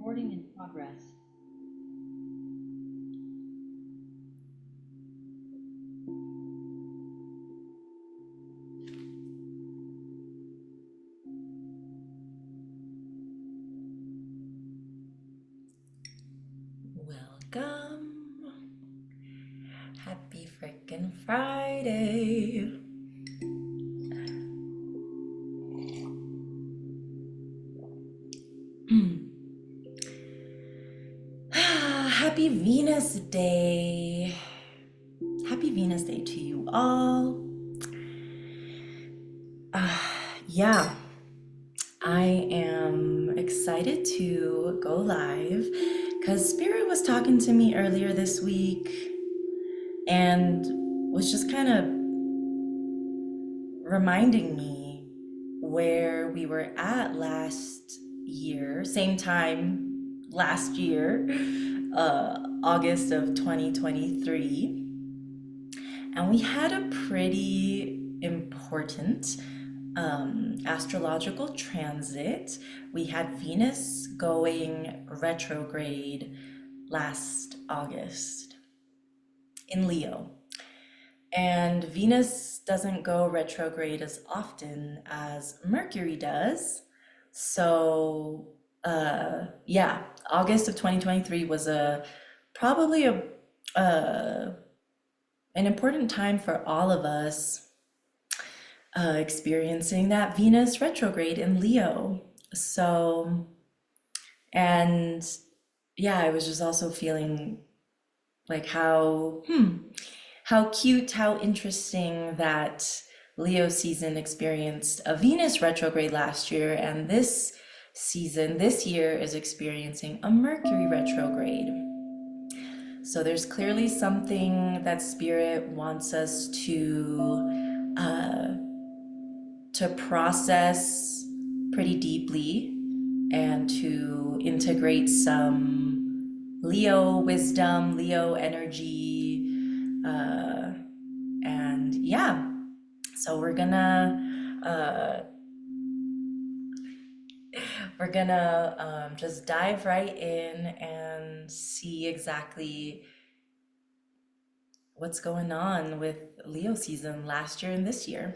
Recording in progress. Welcome. Happy freaking Friday. Happy Venus Day. Happy Venus Day to you all. Yeah, I am excited to go live because Spirit was talking to me earlier this week and was just kind of reminding me where we were at last year, same time last year, August of 2023. And we had a pretty important astrological transit. We had Venus going retrograde last August in Leo. And Venus doesn't go retrograde as often as Mercury does. So, yeah, August of 2023 was probably an important time for all of us experiencing that Venus retrograde in Leo. So, and yeah, I was just also feeling like how cute, how interesting that Leo season experienced a Venus retrograde last year, and this season, this year, is experiencing a Mercury retrograde. So there's clearly something that Spirit wants us to process pretty deeply and to integrate some Leo wisdom, Leo energy, and yeah, so we're gonna just dive right in and see exactly what's going on with Leo season last year and this year.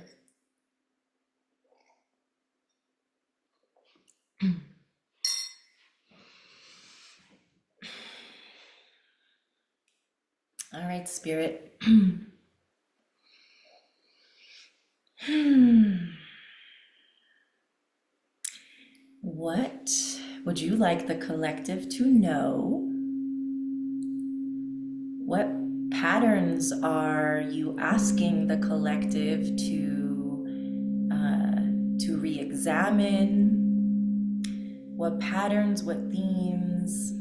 All right, Spirit. What would you like the collective to know? What patterns are you asking the collective to re-examine? What patterns, what themes,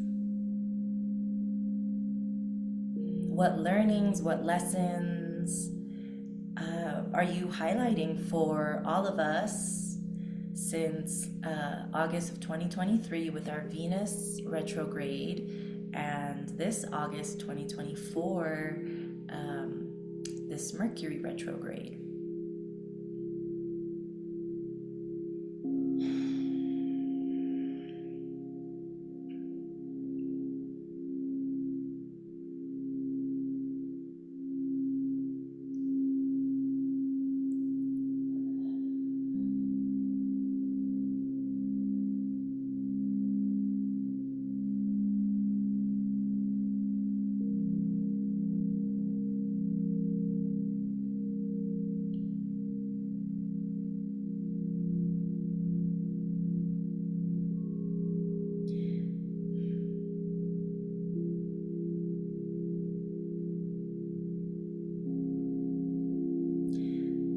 what learnings, what lessons are you highlighting for all of us since August of 2023 with our Venus retrograde, and this August 2024, this Mercury retrograde?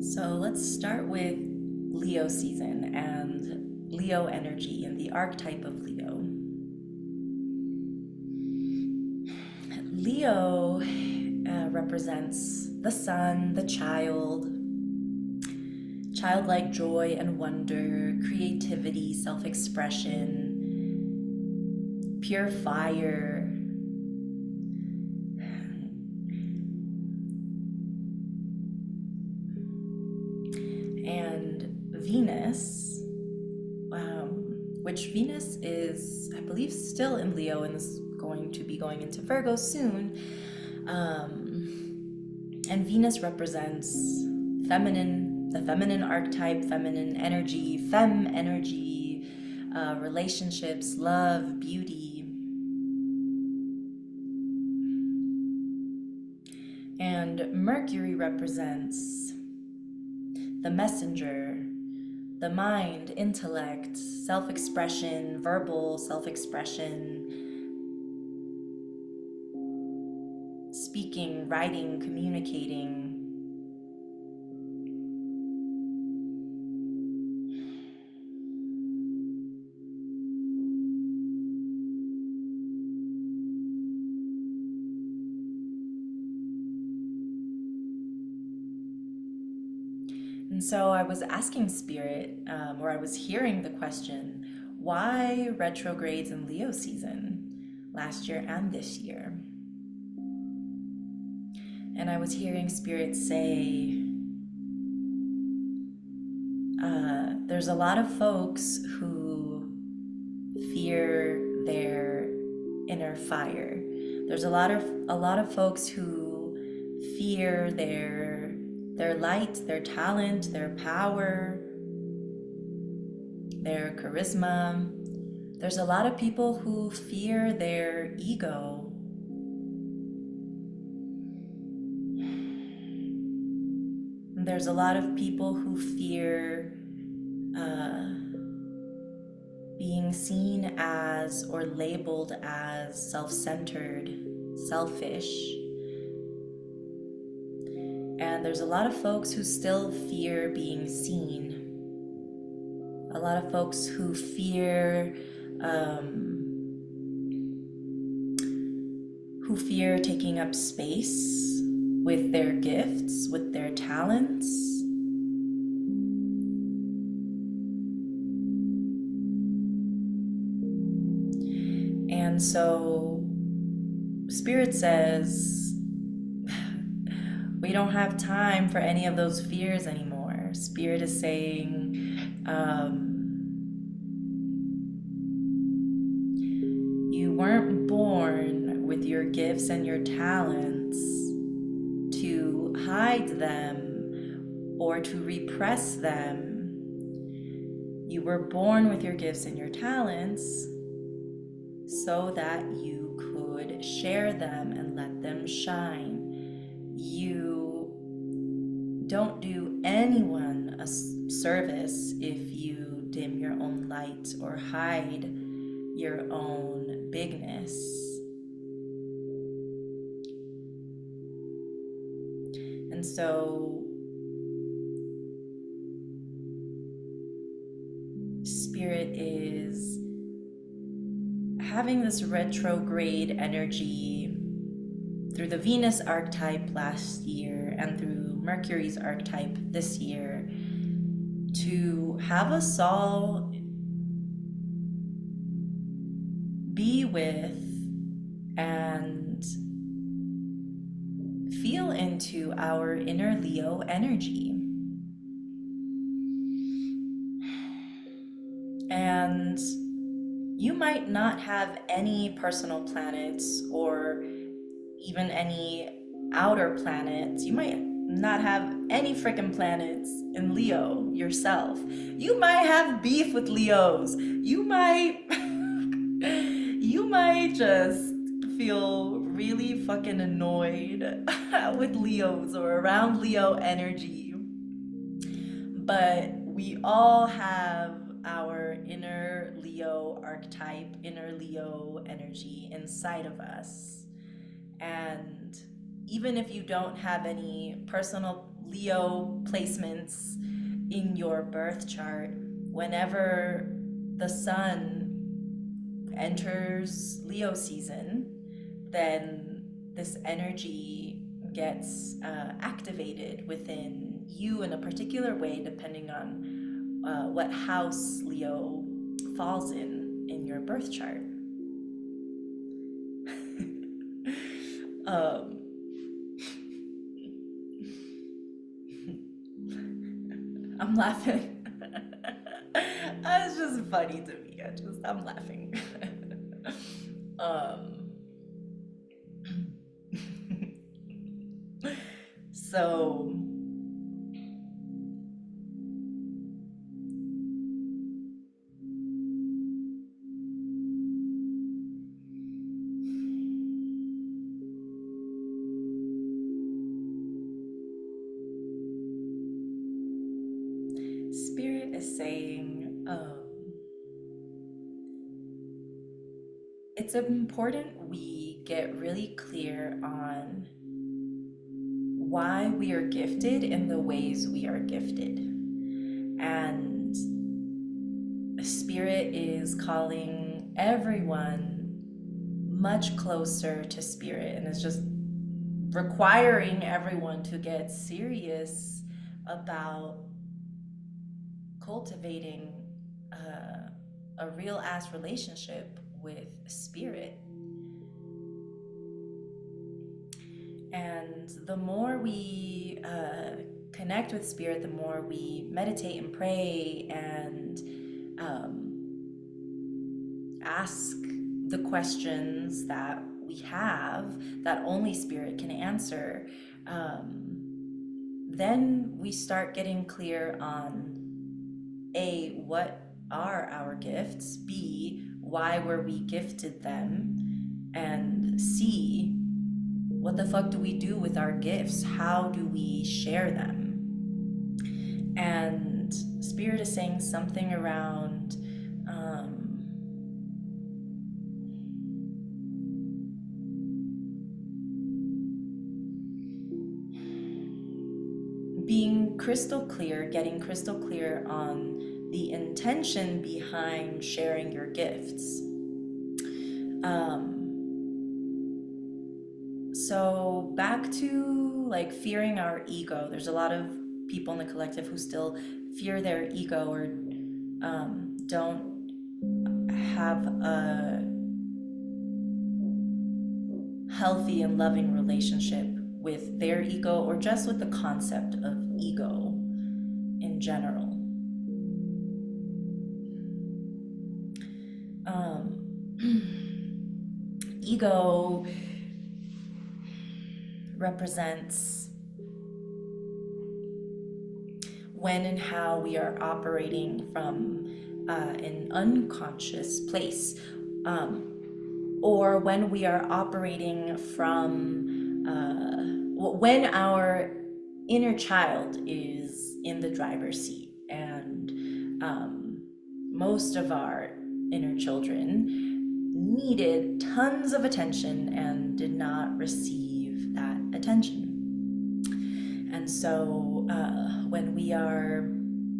So let's start with Leo season and Leo energy and the archetype of Leo. Leo represents the sun, the child, childlike joy and wonder, creativity, self expression, pure fire. And Venus, which Venus is, I believe, still in Leo and is going to be going into Virgo soon. And Venus represents feminine, the feminine archetype, feminine energy, femme energy, relationships, love, beauty. And Mercury represents the messenger, the mind, intellect, self-expression, verbal self-expression, speaking, writing, communicating. And so I was asking Spirit, or I was hearing the question, why retrogrades in Leo season last year and this year? And I was hearing Spirit say, there's a lot of folks who fear their inner fire. There's a lot of folks who fear their light, their talent, their power, their charisma. There's a lot of people who fear their ego. There's a lot of people who fear being seen as or labeled as self-centered, selfish. And there's a lot of folks who still fear being seen. A lot of folks who fear taking up space with their gifts, with their talents. And so Spirit says, we don't have time for any of those fears anymore. Spirit is saying, you weren't born with your gifts and your talents to hide them or to repress them. You were born with your gifts and your talents so that you could share them and let them shine. You don't do anyone a service if you dim your own light or hide your own bigness. And so Spirit is having this retrograde energy through the Venus archetype last year and through Mercury's archetype this year to have us all be with and feel into our inner Leo energy. And you might not have any personal planets or even any outer planets. You might not have any freaking planets in Leo yourself. You might have beef with Leos. You might just feel really fucking annoyed with Leos or around Leo energy. But we all have our inner Leo archetype, inner Leo energy inside of us. And even if you don't have any personal Leo placements in your birth chart, whenever the sun enters Leo season, then this energy gets activated within you in a particular way, depending on what house Leo falls in your birth chart. I'm laughing. It's just funny to me. I'm laughing. um, so Spirit is saying, it's important we get really clear on why we are gifted in the ways we are gifted. And Spirit is calling everyone much closer to Spirit, and it's just requiring everyone to get serious about cultivating a real ass relationship with Spirit. And the more we connect with Spirit, the more we meditate and pray and ask the questions that we have that only Spirit can answer, then we start getting clear on A, what are our gifts, B, why were we gifted them, and C, what the fuck do we do with our gifts? How do we share them? And Spirit is saying something around being crystal clear, getting crystal clear on the intention behind sharing your gifts. So back to like fearing our ego. There's a lot of people in the collective who still fear their ego or don't have a healthy and loving relationship with their ego or just with the concept of ego in general. Ego represents when and how we are operating from an unconscious place, or when we are operating from when our inner child is in the driver's seat. And most of our inner children needed tons of attention and did not receive that attention. And so when we are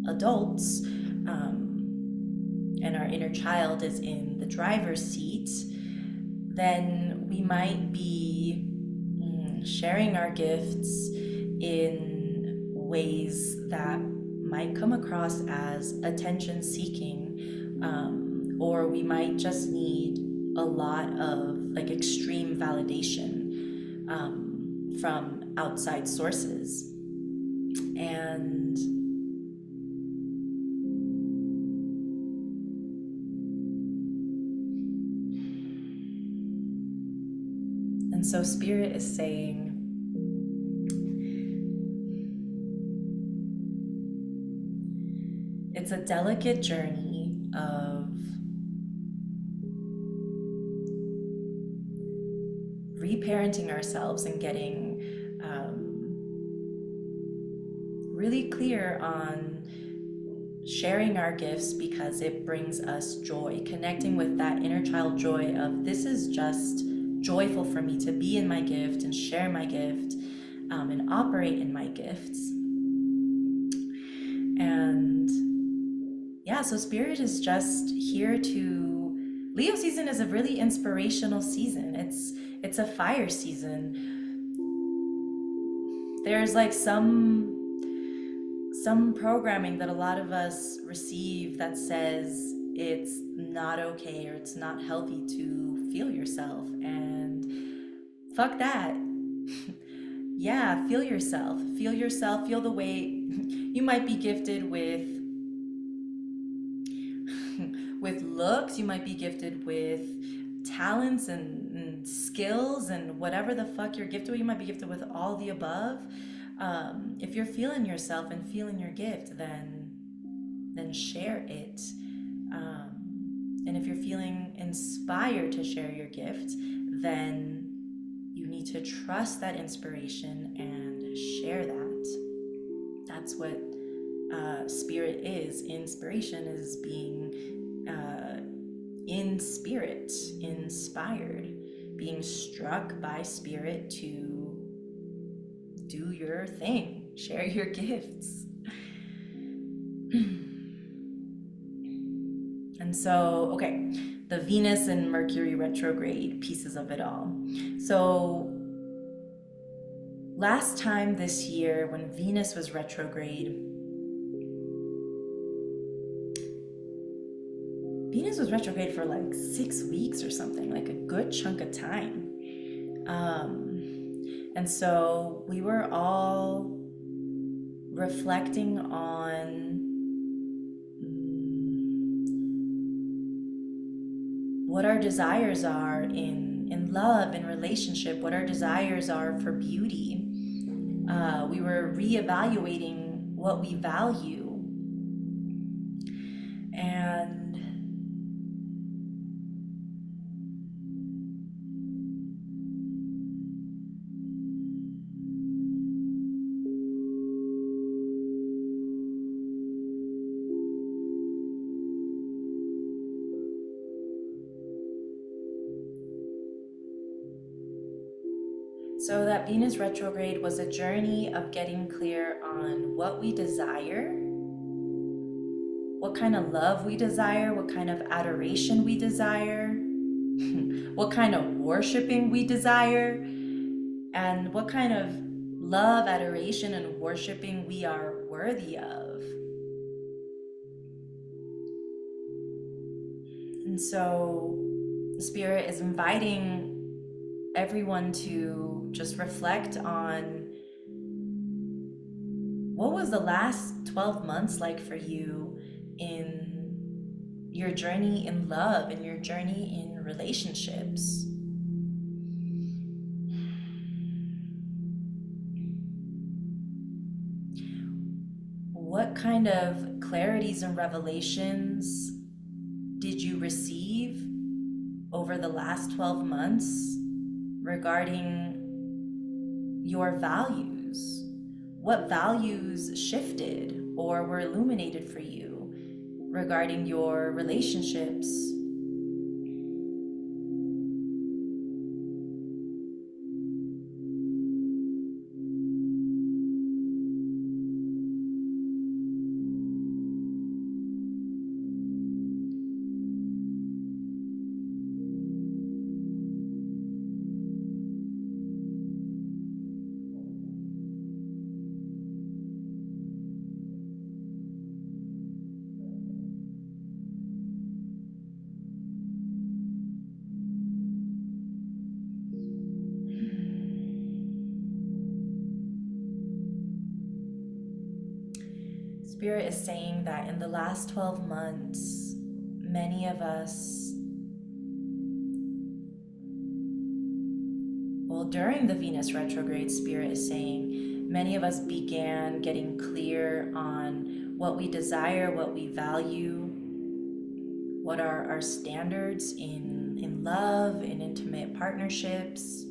adults and our inner child is in the driver's seat, then we might be sharing our gifts in ways that might come across as attention seeking, or we might just need a lot of like extreme validation from outside sources. And so Spirit is saying, it's a delicate journey of reparenting ourselves and getting really clear on sharing our gifts because it brings us joy, connecting with that inner child joy of this is just joyful for me to be in my gift and share my gift and operate in my gifts. And yeah, so Spirit is just here to... Leo season is a really inspirational season. It's a fire season. There's like some programming that a lot of us receive that says it's not okay or it's not healthy to feel yourself, and fuck that. Yeah, feel yourself, feel the way. You might be gifted with with looks, you might be gifted with talents and skills and whatever the fuck you're gifted with. You might be gifted with all the above. If you're feeling yourself and feeling your gift, then share it. And if you're feeling inspired to share your gift, then you need to trust that inspiration and share that. That's what spirit is. Inspiration is being in spirit, inspired, being struck by spirit to do your thing, share your gifts. And so, okay, the Venus and Mercury retrograde pieces of it all. So, last time this year when Venus was retrograde, Venus was retrograde for like 6 weeks or something, like a good chunk of time. And so we were all reflecting on what our desires are in love, in relationship, what our desires are for beauty. We were reevaluating what we value. And so that Venus retrograde was a journey of getting clear on what we desire, what kind of love we desire, what kind of adoration we desire, what kind of worshiping we desire, and what kind of love, adoration, and worshiping we are worthy of. And so Spirit is inviting everyone to just reflect on what was the last 12 months like for you in your journey in love, in your journey in relationships. What kind of clarities and revelations did you receive over the last 12 months regarding your values? What values shifted or were illuminated for you regarding your relationships? Spirit is saying that in the last 12 months, many of us, well, during the Venus retrograde, Spirit is saying many of us began getting clear on what we desire, what we value, what are our standards in love, in intimate partnerships.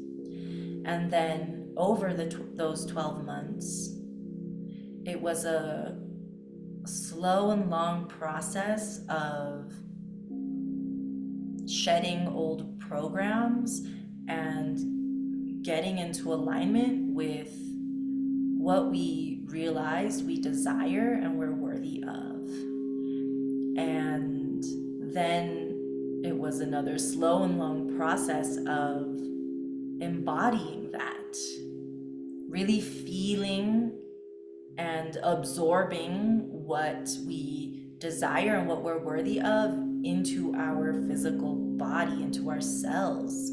And then over those 12 months, it was a slow and long process of shedding old programs and getting into alignment with what we realized we desire and we're worthy of. And then it was another slow and long process of embodying that, really feeling and absorbing what we desire and what we're worthy of into our physical body, into our cells.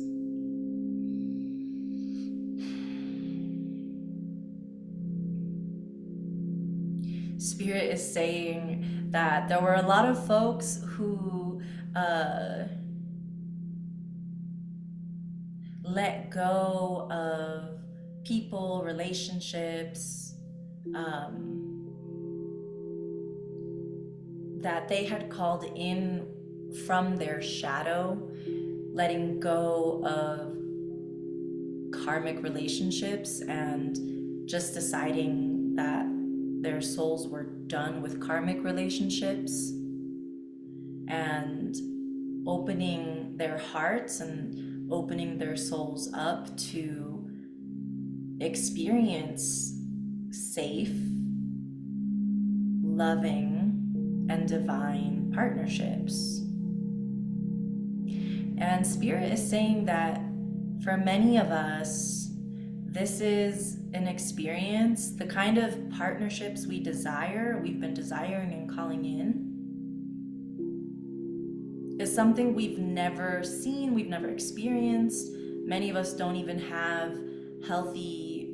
Spirit is saying that there were a lot of folks who uh, let go of people, relationships, um, that they had called in from their shadow, letting go of karmic relationships and just deciding that their souls were done with karmic relationships and opening their hearts and opening their souls up to experience safe, loving, and divine partnerships. And Spirit is saying that for many of us, this is an experience, the kind of partnerships we desire, we've been desiring and calling in, is something we've never seen, we've never experienced. Many of us don't even have healthy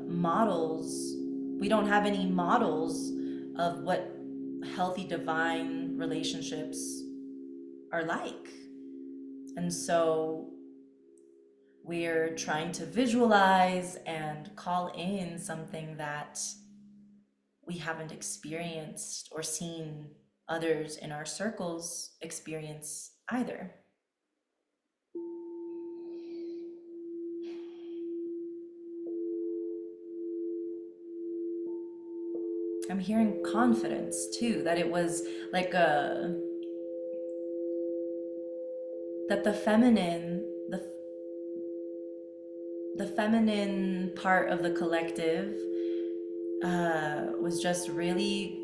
models. We don't have any models of what healthy divine relationships are like. And so we're trying to visualize and call in something that we haven't experienced or seen others in our circles experience either. I'm hearing confidence too, that it was like a, that the feminine part of the collective was just really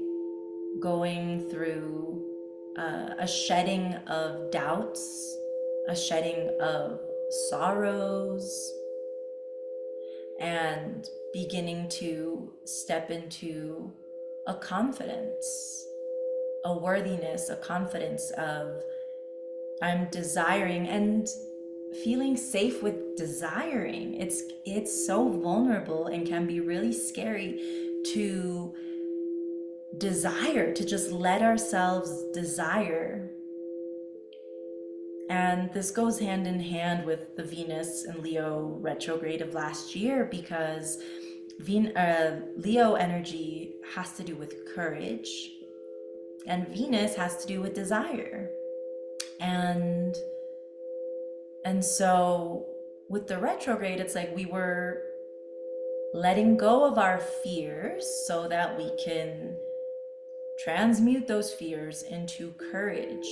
going through a shedding of doubts, a shedding of sorrows, and beginning to step into a confidence, a worthiness, a confidence of I'm desiring and feeling safe with desiring. It's so vulnerable and can be really scary to desire, to just let ourselves desire. And this goes hand in hand with the Venus and Leo retrograde of last year, because Leo energy has to do with courage and Venus has to do with desire. And so with the retrograde, it's like we were letting go of our fears so that we can transmute those fears into courage.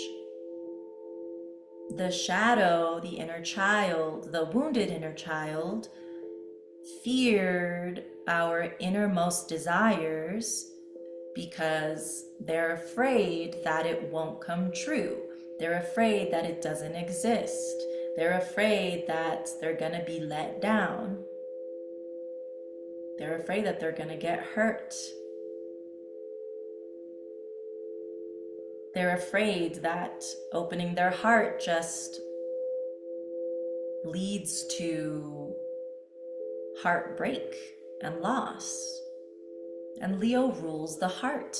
The shadow, the inner child, the wounded inner child, feared our innermost desires because they're afraid that it won't come true. They're afraid that it doesn't exist. They're afraid that they're gonna be let down. They're afraid that they're gonna get hurt. They're afraid that opening their heart just leads to heartbreak and loss. And Leo rules the heart.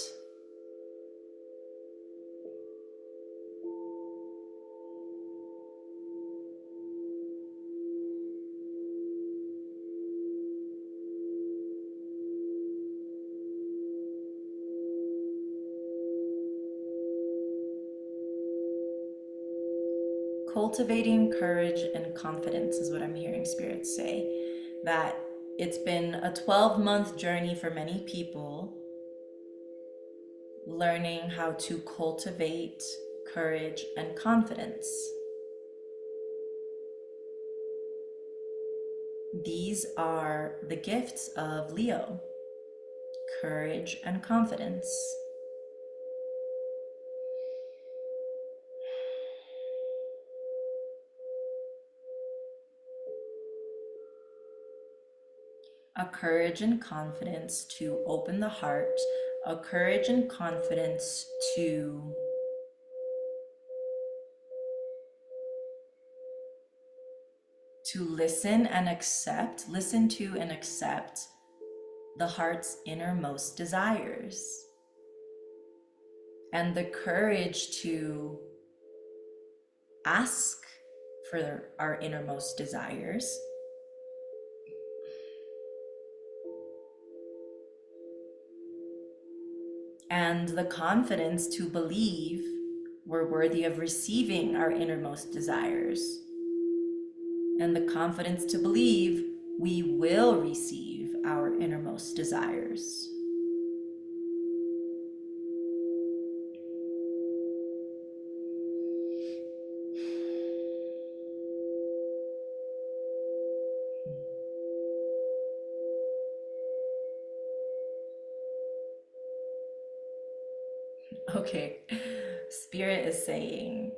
Cultivating courage and confidence is what I'm hearing spirits say. That it's been a 12-month journey for many people, learning how to cultivate courage and confidence. These are the gifts of Leo: courage and confidence. A courage and confidence to open the heart, a courage and confidence to listen and accept, listen to and accept the heart's innermost desires. and the courage to ask for our innermost desires, and the confidence to believe we're worthy of receiving our innermost desires, and the confidence to believe we will receive our innermost desires. Okay, Spirit is saying,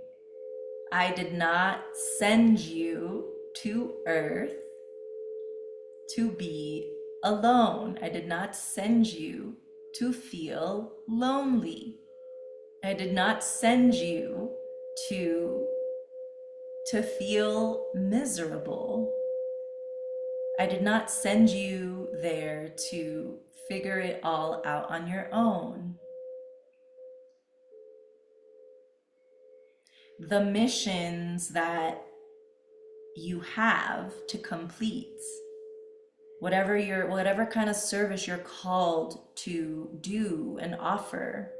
I did not send you to Earth to be alone. I did not send you to feel lonely. I did not send you to feel miserable. I did not send you there to figure it all out on your own. The missions that you have to complete, whatever kind of service you're called to do and offer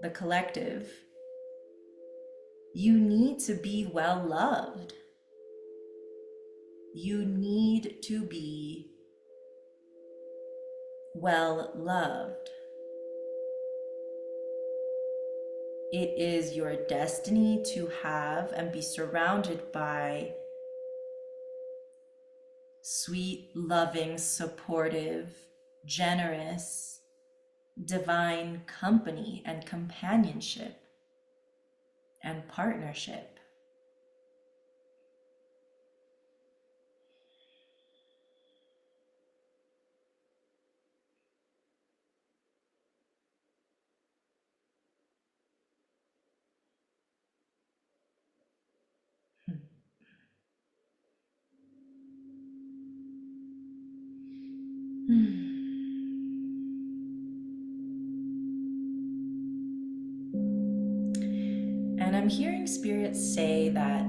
the collective, you need to be well loved. You need to be well loved. It is your destiny to have and be surrounded by sweet, loving, supportive, generous, divine company and companionship and partnership. And I'm hearing spirits say that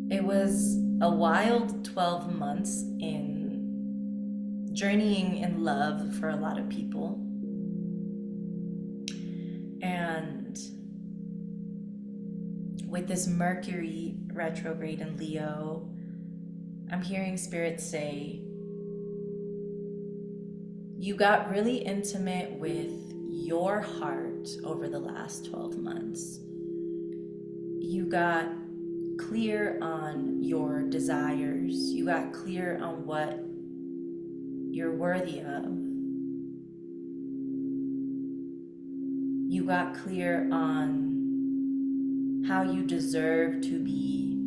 it was a wild 12 months in journeying in love for a lot of people. And with this Mercury retrograde in Leo, I'm hearing spirits say, you got really intimate with your heart over the last 12 months. You got clear on your desires. You got clear on what you're worthy of. You got clear on how you deserve to be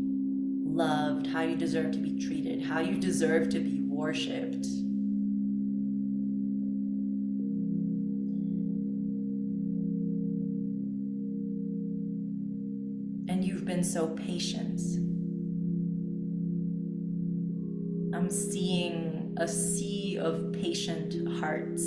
loved, how you deserve to be treated, how you deserve to be worshipped. And you've been so patient. I'm seeing a sea of patient hearts.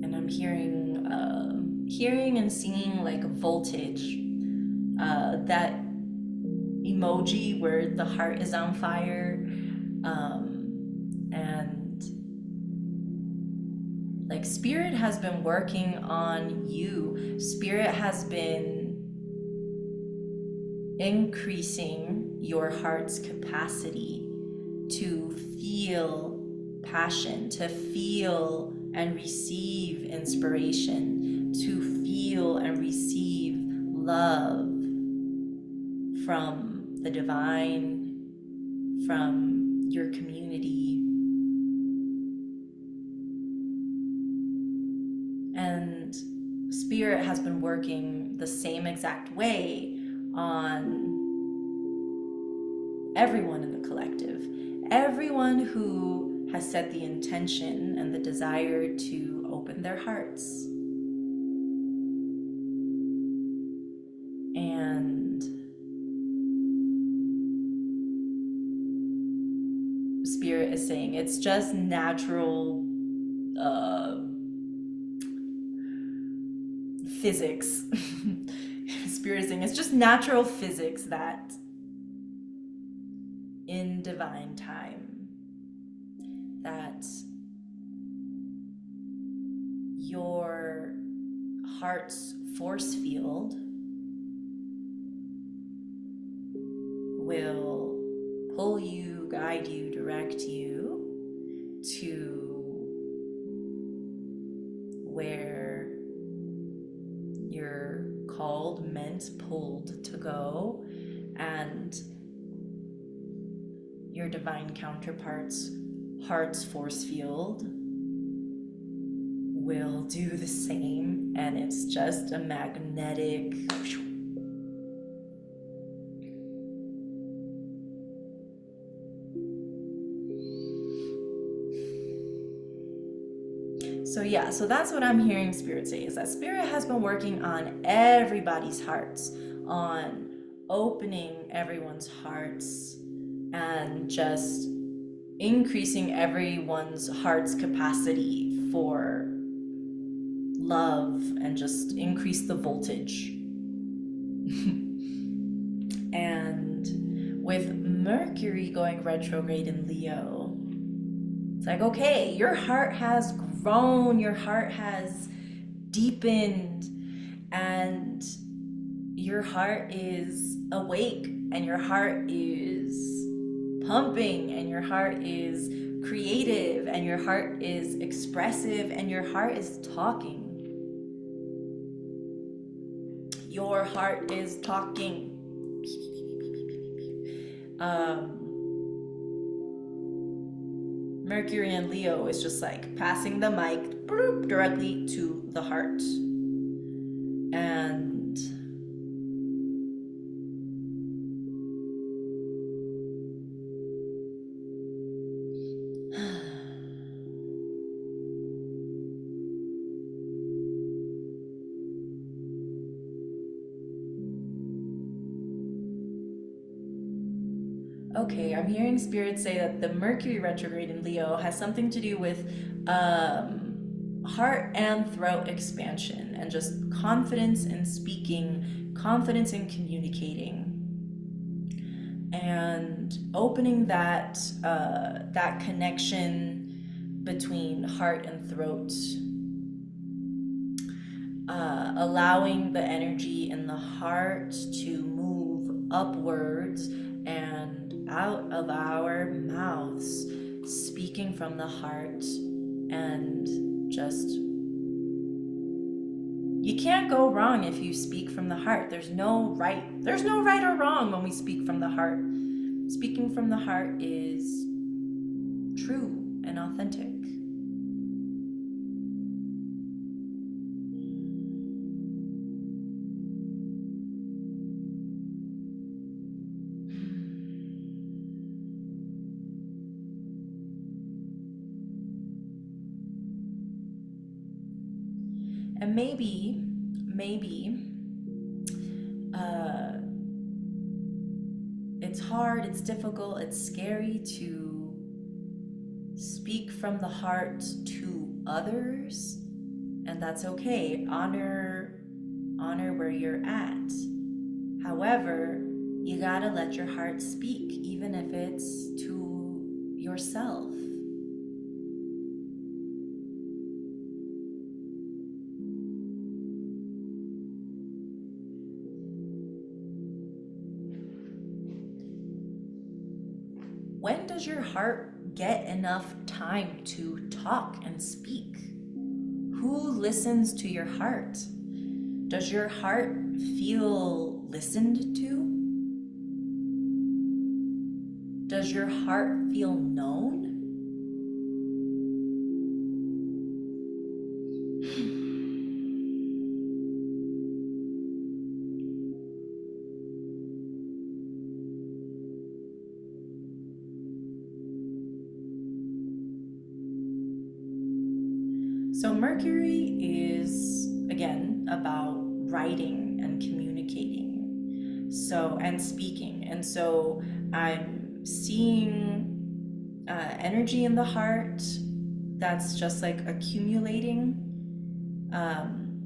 And I'm hearing and seeing like voltage. That emoji where the heart is on fire, and like spirit has been working on you. Spirit has been increasing your heart's capacity to feel passion, to feel and receive inspiration, to feel and receive love from the divine, from your community. And Spirit has been working the same exact way on everyone in the collective. Everyone who has set the intention and the desire to open open their hearts. And Spirit is saying it's just natural physics. Spirit is saying it's just natural physics that in divine time, that your heart's force field will pull you, guide you, direct you to where you're called, meant, pulled to go, and your divine counterpart's heart's force field will do the same, and it's just a magnetic so that's what I'm hearing Spirit say, is that Spirit has been working on everybody's hearts, on opening everyone's hearts and just increasing everyone's heart's capacity for love and just increase the voltage. And with Mercury going retrograde in Leo, it's like, okay, your heart has grown, your heart has deepened, and your heart is awake, and your heart is pumping, and your heart is creative, and your heart is expressive, and your heart is talking. Your heart is talking. Mercury and Leo is just like passing the mic directly to the heart. And okay, I'm hearing Spirit say that the Mercury retrograde in Leo has something to do with heart and throat expansion, and just confidence in speaking, confidence in communicating, and opening that that connection between heart and throat, allowing the energy in the heart to move upwards and out of our mouths, speaking from the heart. And just, you can't go wrong if you speak from the heart. There's no right or wrong when we speak from the heart. Speaking from the heart is true and authentic. And maybe it's hard, it's difficult, it's scary to speak from the heart to others, and that's okay. Honor where you're at. However, you gotta let your heart speak, even if it's to yourself. When does your heart get enough time to talk and speak? Who listens to your heart? Does your heart feel listened to? Does your heart feel known? So Mercury is, again, about writing and communicating, so, and speaking. And so I'm seeing energy in the heart that's just like accumulating, um,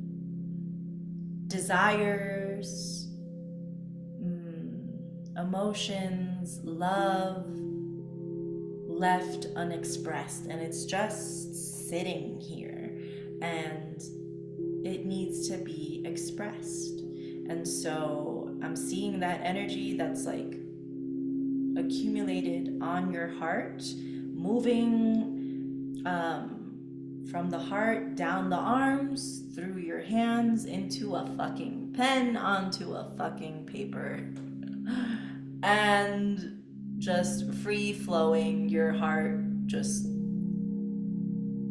desires, emotions, love left unexpressed, and it's just sitting here, and it needs to be expressed. And so I'm seeing that energy that's like accumulated on your heart, moving from the heart down the arms, through your hands, into a fucking pen, onto a fucking paper. And just free flowing your heart, just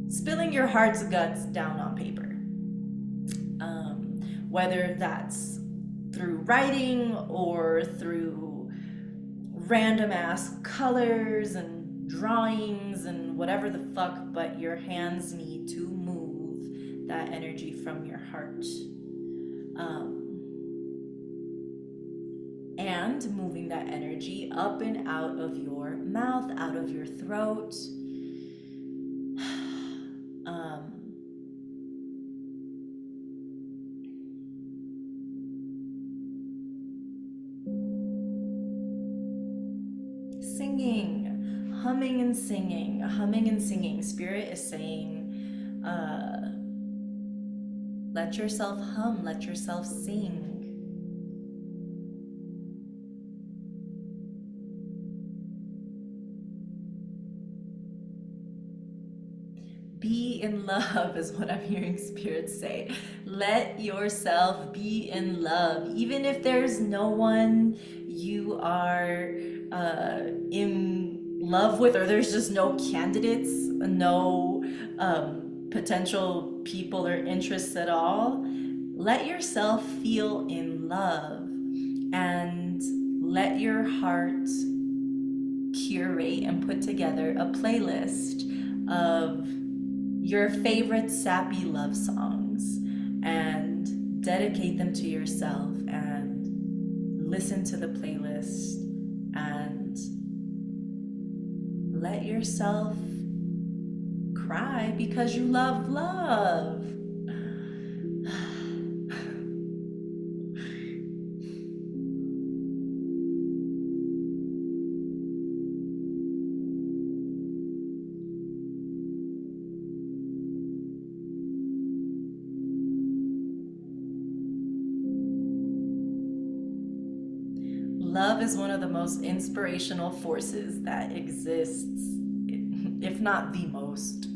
spilling your heart's guts down on paper. Whether that's through writing or through random ass colors and drawings and whatever the fuck, but your hands need to move that energy from your heart. And moving that energy up and out of your mouth, out of your throat. Singing, humming and singing, humming and singing. Spirit is saying, let yourself hum, let yourself sing. Be in love is what I'm hearing Spirit say. Let yourself be in love. Even if there's no one you are in love with, or there's just no candidates, no potential people or interests at all, let yourself feel in love and let your heart curate and put together a playlist of your favorite sappy love songs and dedicate them to yourself, and listen to the playlist and let yourself cry because you love love. Love is one of the most inspirational forces that exists, if not the most.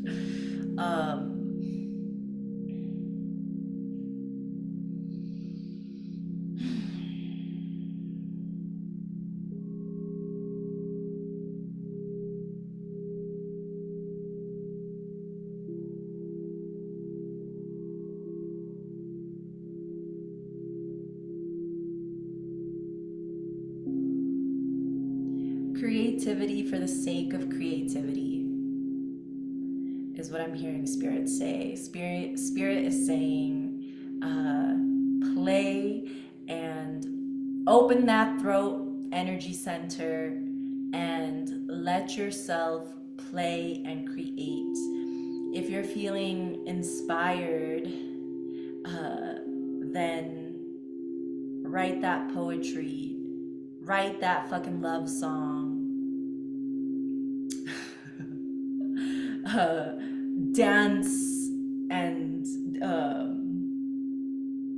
Creativity for the sake of creativity is what I'm hearing Spirit say. Spirit is saying, play and open that throat energy center and let yourself play and create. If you're feeling inspired, then write that poetry, write that fucking love song, dance and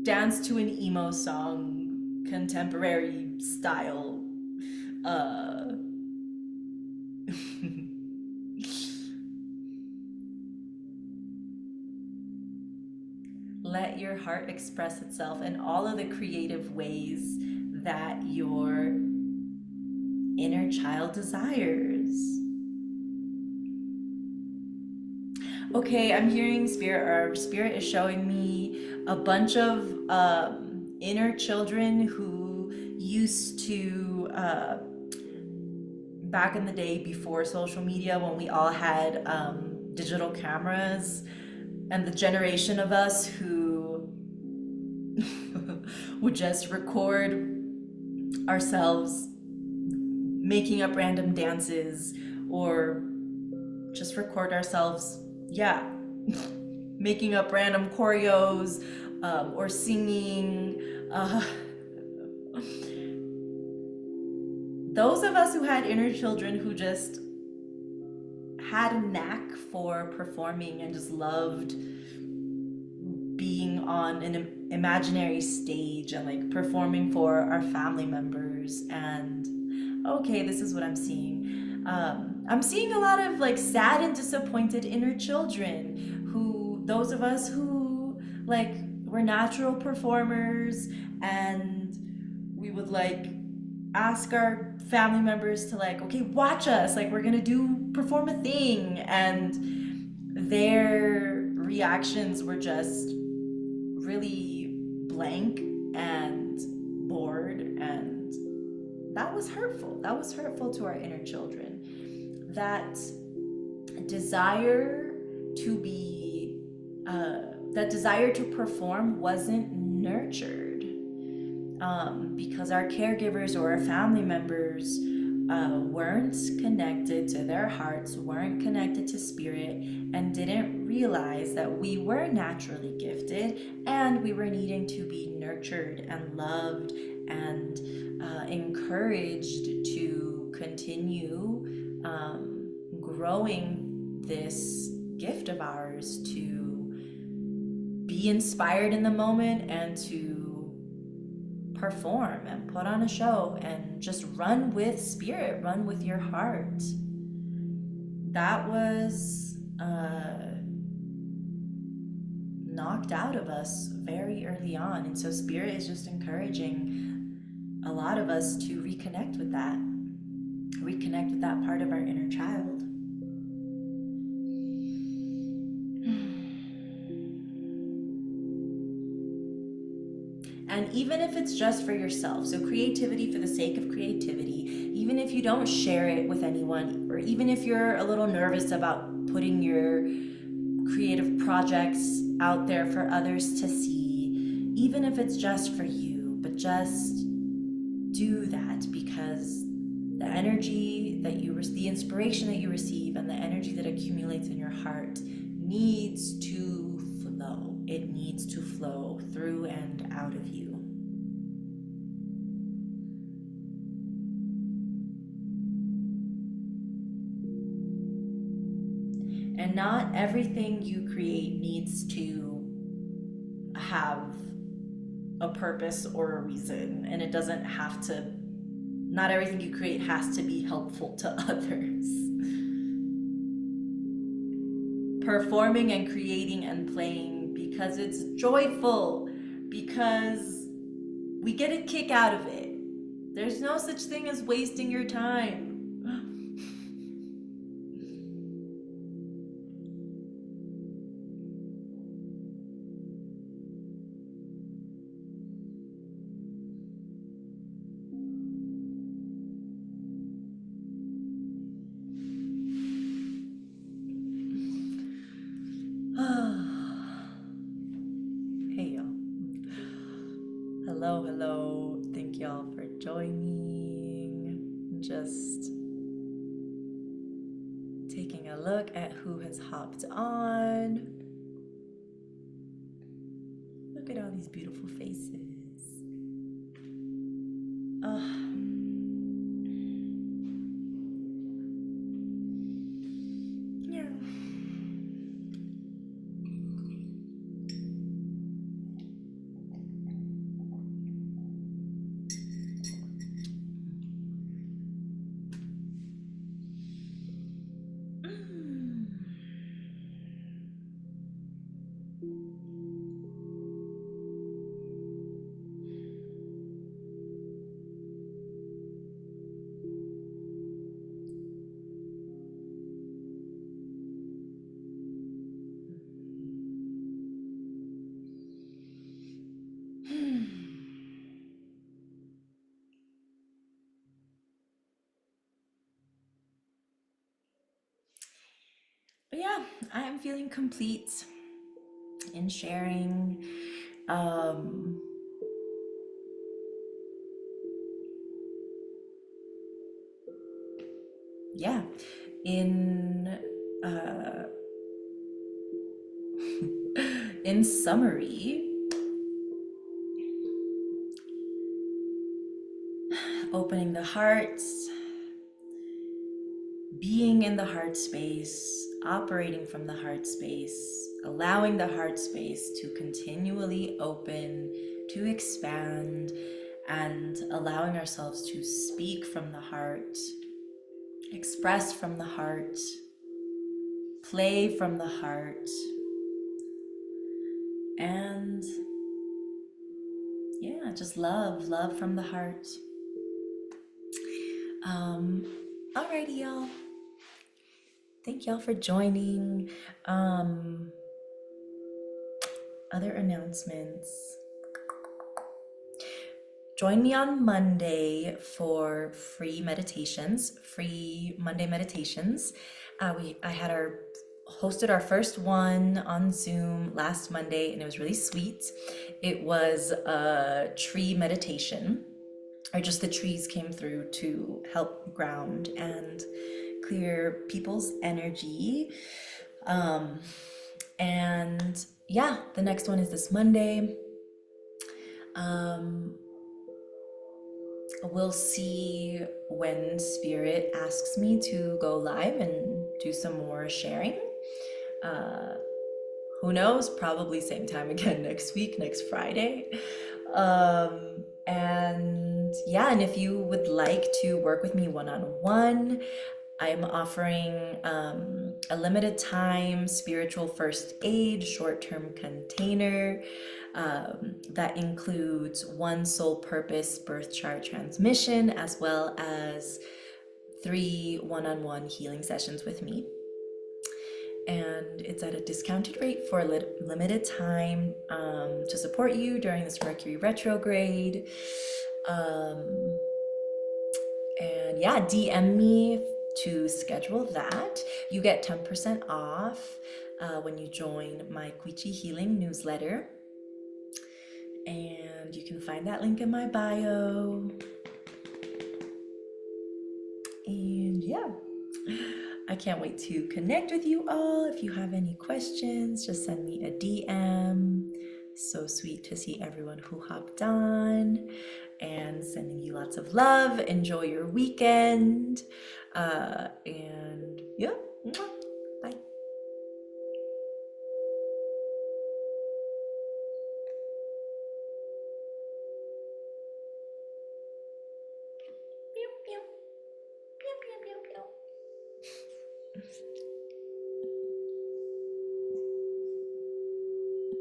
dance to an emo song, contemporary style. Let your heart express itself in all of the creative ways that your inner child desires. Okay, I'm hearing Spirit, or Spirit is showing me a bunch of inner children who used to, back in the day before social media, when we all had digital cameras, And the generation of us who would just record ourselves making up random dances, or just record ourselves, yeah, making up random choreos, or singing. Those of us who had inner children who just had a knack for performing and just loved being on an imaginary stage and like performing for our family members. And okay, this is what I'm seeing. I'm seeing a lot of like sad and disappointed inner children, who, those of us who like were natural performers, and we would like ask our family members to like, okay, watch us, like we're gonna do perform a thing, and their reactions were just really blank and bored, and that was hurtful. That was hurtful to our inner children. That desire to be that desire to perform wasn't nurtured, because our caregivers or our family members weren't connected to their hearts, weren't connected to spirit, and didn't realize that we were naturally gifted and we were needing to be nurtured and loved and encouraged to continue growing this gift of ours, to be inspired in the moment and to perform and put on a show and just run with spirit, run with your heart. That was knocked out of us very early on. And so spirit is just encouraging a lot of us to reconnect with that part of our inner child. And even if it's just for yourself, so creativity for the sake of creativity, even if you don't share it with anyone, or even if you're a little nervous about putting your creative projects out there for others to see, even if it's just for you, but just do that, because the energy that the inspiration that you receive and the energy that accumulates in your heart needs to flow. It needs to flow through and out of you. And not everything you create needs to have a purpose or a reason. And it doesn't have to, not everything you create has to be helpful to others. Performing and creating and playing because it's joyful, because we get a kick out of it. There's no such thing as wasting your time. Hey y'all. Hello, hello. Thank y'all for joining. Just taking a look at who has hopped on. Look at all these beautiful faces. Yeah. But yeah, I am feeling complete. in sharing. Um, yeah, in uh, in summary, opening the heart, being in the heart space, operating from the heart space, allowing the heart space to continually open, to expand, and allowing ourselves to speak from the heart, express from the heart, play from the heart, and yeah, just love from the heart. Um, Alrighty, y'all. Thank y'all for joining. Um, Other announcements. Join me on Monday for free meditations, free Monday meditations. I had hosted our first one on Zoom last Monday, and it was really sweet. It was a tree meditation, or just the trees came through to help ground and clear people's energy. And yeah, the next one is this Monday. Um, we'll see when Spirit asks me to go live and do some more sharing. Uh, who knows? Probably same time again next week, next Friday. And yeah, and if you would like to work with me one-on-one, I'm offering a limited time spiritual first aid short-term container that includes one soul purpose birth chart transmission, as well as 3 one-on-one healing sessions with me. And it's at a discounted rate for a limited time to support you during this Mercury retrograde. And yeah, DM me to schedule that. You get 10% off when you join my Quichi Healing newsletter. And you can find that link in my bio. And yeah, I can't wait to connect with you all. If you have any questions, just send me a DM. So sweet to see everyone who hopped on, and sending you lots of love. Enjoy your weekend. And yeah, bye. Pew, pew, pew, pew, pew, pew.